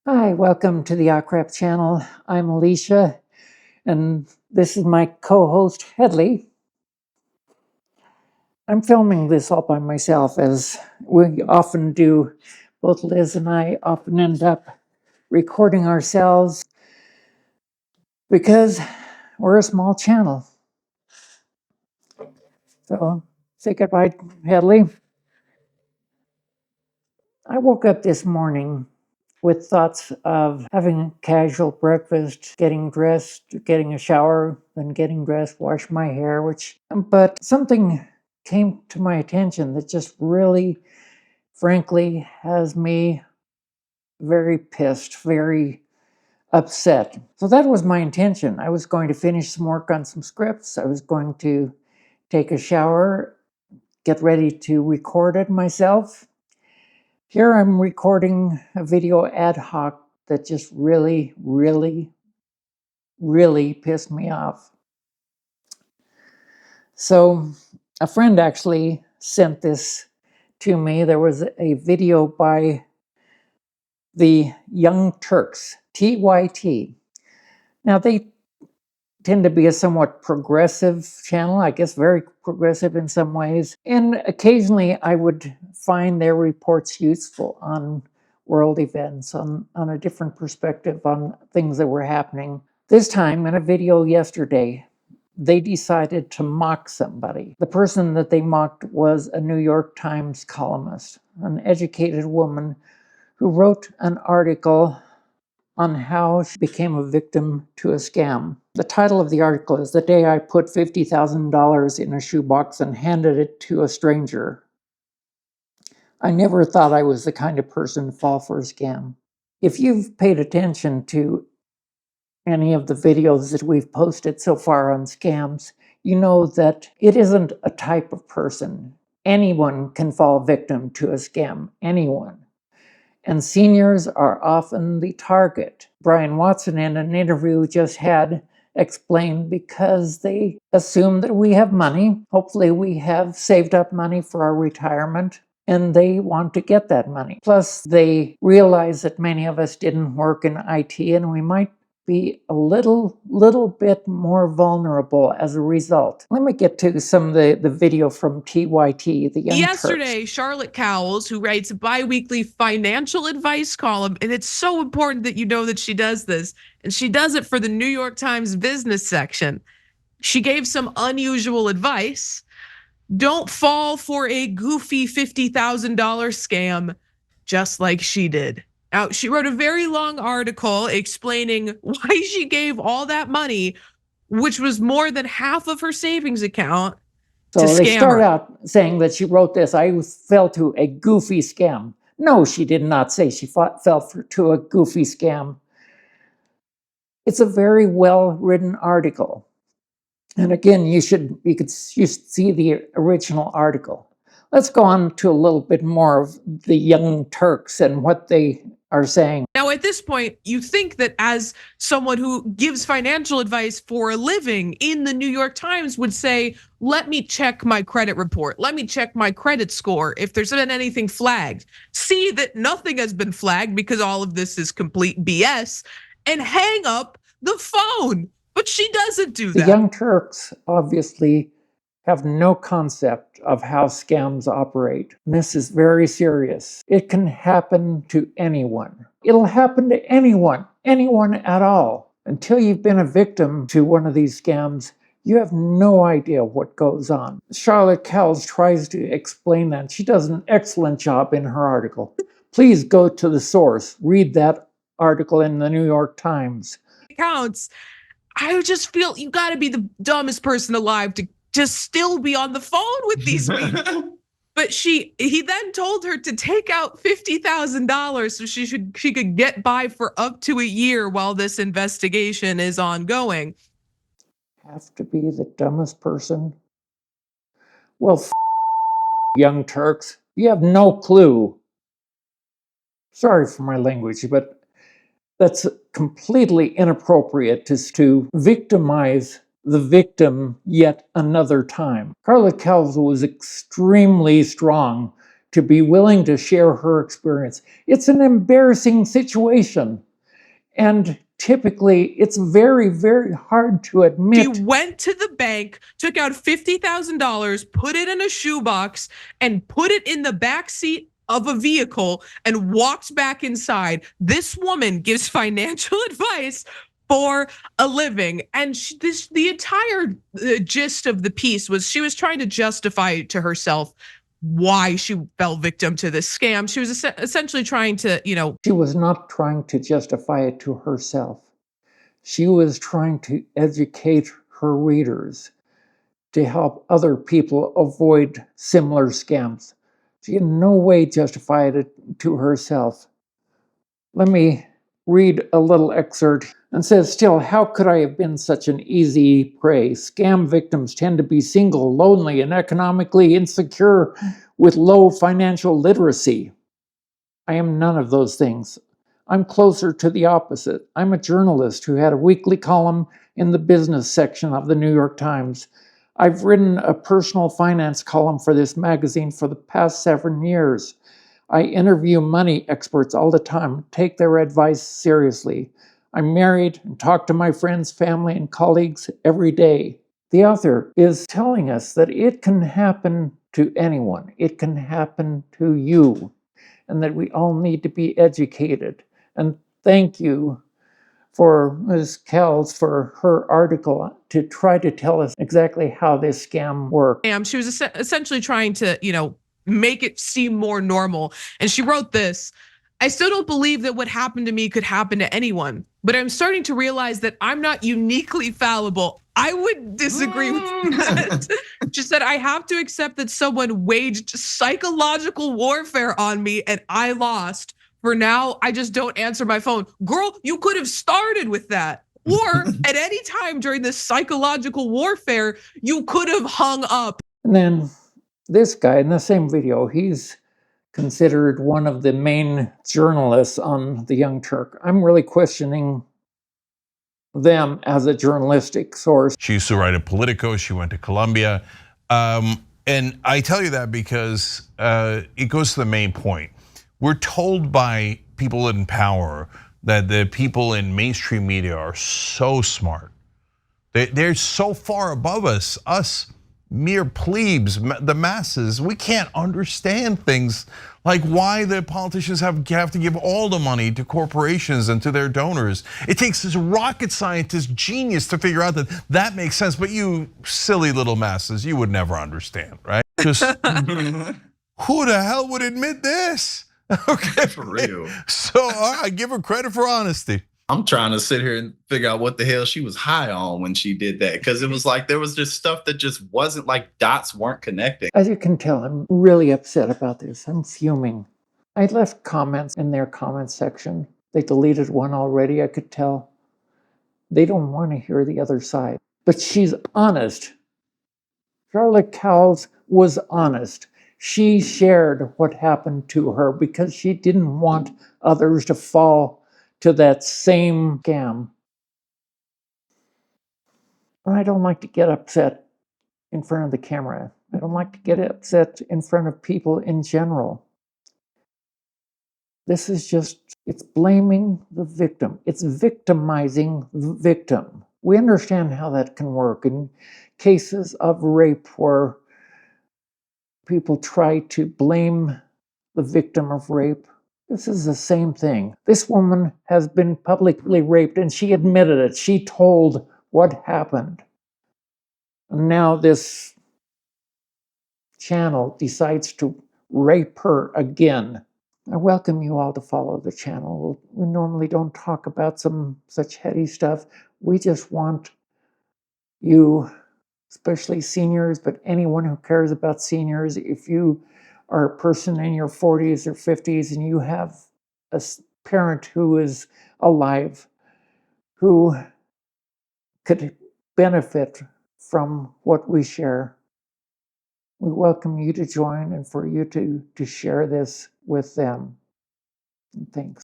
Hi, welcome to the Ockrep channel. I'm Alisha, and this is my co-host, Hedley. I'm filming this all by myself, as we often do. Both Liz and I often end up recording ourselves because we're a small channel. So, say goodbye, Hedley. I woke up this morning with thoughts of having a casual breakfast, getting dressed, getting a shower, then getting dressed, wash my hair, but something came to my attention that just really, frankly, has me very pissed, very upset. So that was my intention. I was going to finish some work on some scripts. I was going to take a shower, get ready to record it myself. Here I'm recording a video ad hoc that just really, really, really pissed me off. So a friend actually sent this to me. There was a video by the Young Turks, TYT. Now they tend to be a somewhat progressive channel, I guess very progressive in some ways. And occasionally I would find their reports useful on world events, on a different perspective on things that were happening. This time, in a video yesterday, they decided to mock somebody. The person that they mocked was a New York Times columnist, an educated woman who wrote an article on how she became a victim to a scam. The title of the article is "The Day I Put $50,000 in a Shoebox and Handed It to a Stranger. I never thought I was the kind of person to fall for a scam." If you've paid attention to any of the videos that we've posted so far on scams, you know that it isn't a type of person. Anyone can fall victim to a scam, anyone. And seniors are often the target. Brian Watson, in an interview just had, explained because they assume that we have money. Hopefully we have saved up money for our retirement, and they want to get that money. Plus, they realize that many of us didn't work in IT, and we might be a little bit more vulnerable as a result. Let me get to some of the video from TYT, the Young Turks. Yesterday, Charlotte Cowles, who writes a bi-weekly financial advice column, and it's so important that you know that she does this, and she does it for the New York Times business section. She gave some unusual advice. Don't fall for a goofy $50,000 scam just like she did. Now, she wrote a very long article explaining why she gave all that money, which was more than half of her savings account, to So they start scammer. out saying that she wrote this, "I fell to a goofy scam." No, she did not say she fell to a goofy scam. It's a very well-written article. And again, you should see the original article. Let's go on to a little bit more of the Young Turks and what they are saying. Now, at this point, you think that as someone who gives financial advice for a living in the New York Times would say, let me check my credit report. Let me check my credit score if there's been anything flagged. See that nothing has been flagged because all of this is complete BS, and hang up the phone. But she doesn't do that. The Young Turks obviously have no concept of how scams operate. And this is very serious. It can happen to anyone. It'll happen to anyone at all. Until you've been a victim to one of these scams, you have no idea what goes on. Charlotte Cowles tries to explain that. She does an excellent job in her article. Please go to the source. Read that article in the New York Times. Counts. I just feel you gotta be the dumbest person alive to just still be on the phone with these people. But he then told her to take out $50,000 so she could get by for up to a year while this investigation is ongoing. Have to be the dumbest person? Well, Young Turks, you have no clue. Sorry for my language, but that's completely inappropriate to victimize the victim yet another time. Charlotte Cowles was extremely strong to be willing to share her experience. It's an embarrassing situation. And typically, it's very, very hard to admit. She went to the bank, took out $50,000, put it in a shoebox, and put it in the back seat of a vehicle and walked back inside. This woman gives financial advice for a living. And the entire gist of the piece was she was trying to justify to herself why she fell victim to this scam. She was essentially trying to, She was not trying to justify it to herself. She was trying to educate her readers to help other people avoid similar scams. She in no way justified it to herself. Let me read a little excerpt and says, still, how could I have been such an easy prey? Scam victims tend to be single, lonely, and economically insecure with low financial literacy. I am none of those things. I'm closer to the opposite. I'm a journalist who had a weekly column in the business section of the New York Times. I've written a personal finance column for this magazine for the past 7 years. I interview money experts all the time, take their advice seriously. I'm married and talk to my friends, family, and colleagues every day. The author is telling us that it can happen to anyone. It can happen to you, and that we all need to be educated. And thank you for Ms. Cowles for her article to try to tell us exactly how this scam worked. She was essentially trying to, make it seem more normal. And she wrote this: I still don't believe that what happened to me could happen to anyone, but I'm starting to realize that I'm not uniquely fallible. I would disagree with that. She said, I have to accept that someone waged psychological warfare on me and I lost. For now, I just don't answer my phone. Girl, you could have started with that. Or at any time during this psychological warfare, you could have hung up. And then this guy in the same video, he's considered one of the main journalists on the Young Turk. I'm really questioning them as a journalistic source. She used to write at Politico. She went to Columbia. And I tell you that because it goes to the main point. We're told by people in power that the people in mainstream media are so smart. They're so far above us mere plebes, the masses. We can't understand things like why the politicians have to give all the money to corporations and to their donors. It takes this rocket scientist genius to figure out that that makes sense, but you silly little masses, you would never understand, right? Just who the hell would admit this? Okay, for real. So I give her credit for honesty. I'm trying to sit here and figure out what the hell she was high on when she did that, because it was like there was just stuff that just wasn't, like dots weren't connecting. As you can tell, I'm really upset about this. I'm fuming. I left comments in their comment section. They deleted one already, I could tell. They don't want to hear the other side. But she's honest. Charlotte Cowles was honest. She shared what happened to her because she didn't want others to fall to that same scam. I don't like to get upset in front of the camera. I don't like to get upset in front of people in general. This is just, it's blaming the victim. It's victimizing the victim. We understand how that can work in cases of rape where people try to blame the victim of rape. This is the same thing. This woman has been publicly raped and she admitted it. She told what happened. And now this channel decides to rape her again. I welcome you all to follow the channel. We normally don't talk about some such heady stuff. We just want you, especially seniors, but anyone who cares about seniors, if you are a person in your 40s or 50s and you have a parent who is alive, who could benefit from what we share, we welcome you to join and for you to share this with them. Thanks.